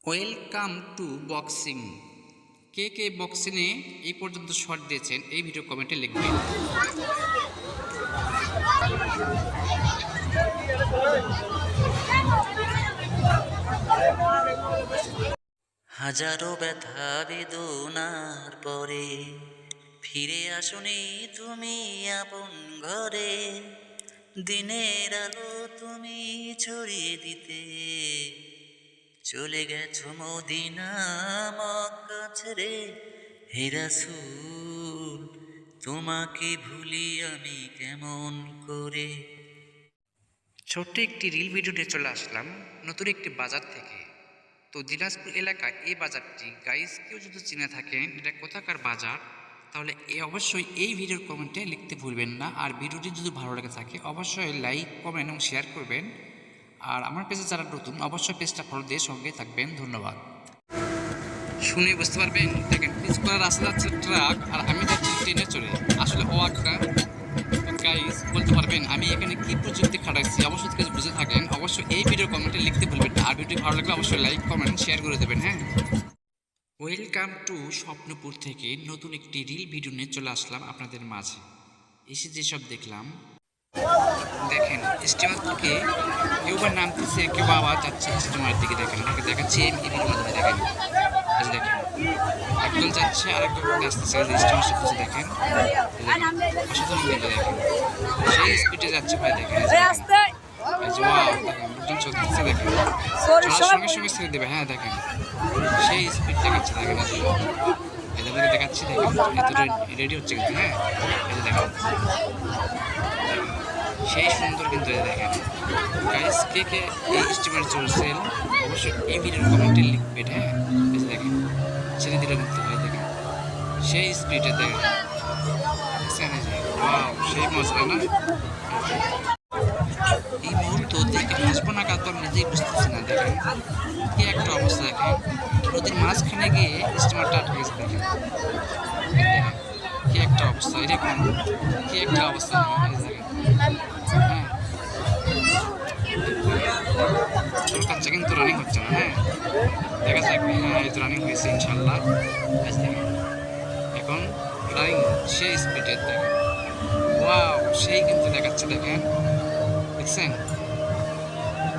Welcome to boxing. কে কে বক্সিংয়ে এই পর্যন্ত শট দিয়েছেন এই ভিডিও কমেন্টে লিখবেন। হাজারো ব্যথা বেদনার পরে ফিরে আসনি তুমি আপন ঘরে, দিনের আলো তুমি ছড়িয়ে দিতে চলে গেছো মদিনা মক্কা ছেড়ে। হে রাসূল তোমাকে ভুলি আমি কেমন করে। ছোট্ট একটি রিল ভিডিও নিয়ে চলে আসলাম নতুন একটি বাজার থেকে। তো দিনাজপুর এলাকায় এই বাজারটি গাইস কেউ যদি চিনে থাকেন এটা কোথাকার বাজার, তাহলে অবশ্যই এই ভিডিওর কমেন্টে লিখতে ভুলবেন না। আর ভিডিওটি যদি ভালো লেগে থাকে অবশ্যই লাইক কমেন্ট এবং শেয়ার করবেন। আর আমার পেজে যারা নতুন অবশ্যই পেজটা ফলো দিয়ে সঙ্গে থাকবেন। ধন্যবাদ। শুনে বুঝতে পারবেন, দেখেন পিচ করা রাস্তা যাচ্ছে ট্রাক আর আমি যাচ্ছি ট্রেনে চড়ে। আসলে ও একটা গাইস বলতে পারবেন আমি এখানে কি প্রযুক্তি খাটাইছি, অবশ্যই কিছু বুঝে থাকেন অবশ্যই এই ভিডিও কমেন্টে লিখতে ভুলবেন না। আর ভিডিও ভালো লাগলে অবশ্যই লাইক কমেন্ট শেয়ার করে দেবেন। হ্যাঁ, ওয়েলকাম টু স্বপ্নপুর থেকে নতুন একটি রিল ভিডিও নিয়ে চলে আসলাম আপনাদের মাঝে। এসে যেসব দেখলাম, দেখেন স্টিমার থেকে কেউ বা নামতেছে কেউ আবার যাচ্ছে স্টিমারের দিকে। দেখেন আমাকে দেখাচ্ছি এই ভিডিওর মাধ্যমে। দেখেন দেখেন একজন যাচ্ছে আর একজন আসতেছে স্টিমার সাথে। দেখেন অসাধারণ কিন্তু দেখেন সেই স্পিডে যাচ্ছে ভাই। দেখেন লোকজন চলতেছে, দেখেন সঙ্গে সঙ্গে ছেড়ে দেবে। হ্যাঁ দেখেন সেই স্পিড দেখাচ্ছে। দেখেন এদের দেখাচ্ছি, দেখেন এত রেডি হচ্ছে কিন্তু। হ্যাঁ এই দেখেন সেই সুন্দর কিন্তু। দেখেন গাইস কে কে এই স্টিমার চলছেন অবশ্যই এই ভিডিওর কমেন্টে লিখবেন। হ্যাঁ এই যে দেখেন ছেড়ে দিলে কিন্তু ভাই দেখেন সেই স্পিডে। দেখেন সেই মজা না। এই মুহূর্ত দেখে হাসবো না কাতর নিজেই বুঝতেছি না। দেখেন কি একটা অবস্থা। দেখেন নদীর মাঝখানে গিয়ে স্টিমারটা আটকে গেছে। দেখেন কি একটা অবস্থা, এরকম কি একটা অবস্থা। হ্যাঁ চলকাচ্ছে কিন্তু রানিং হচ্ছে না। হ্যাঁ দেখা যাক। হ্যাঁ এই তো রানিং হয়েছে ইনশাল্লাহ। এখন রানিং সেই স্পিডে। দেখেন ওয়াও সেই কিন্তু দেখাচ্ছে। দেখেন দেখছেন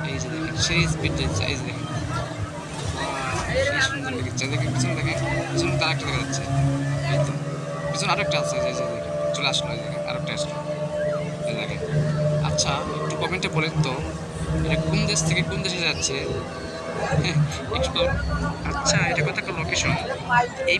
এই যে দেখেন সেই স্পিড যাচ্ছে। এই যে দেখেন সেই সুন্দর দেখাচ্ছে। দেখেন পিছনে, দেখেন পিছনে তার একটা দেখা যাচ্ছে। এই তো পিছনে আরেকটা আছে। এই যে দেখেন চলে আসলো। এই দেখেন আরেকটা আসলো। এই দেখেন আচ্ছা একটু কমেন্টে বলেন তো এটা কোন দেশ থেকে কোন দেশে যাচ্ছে। একটু আচ্ছা এটা কথা লোকেশন এই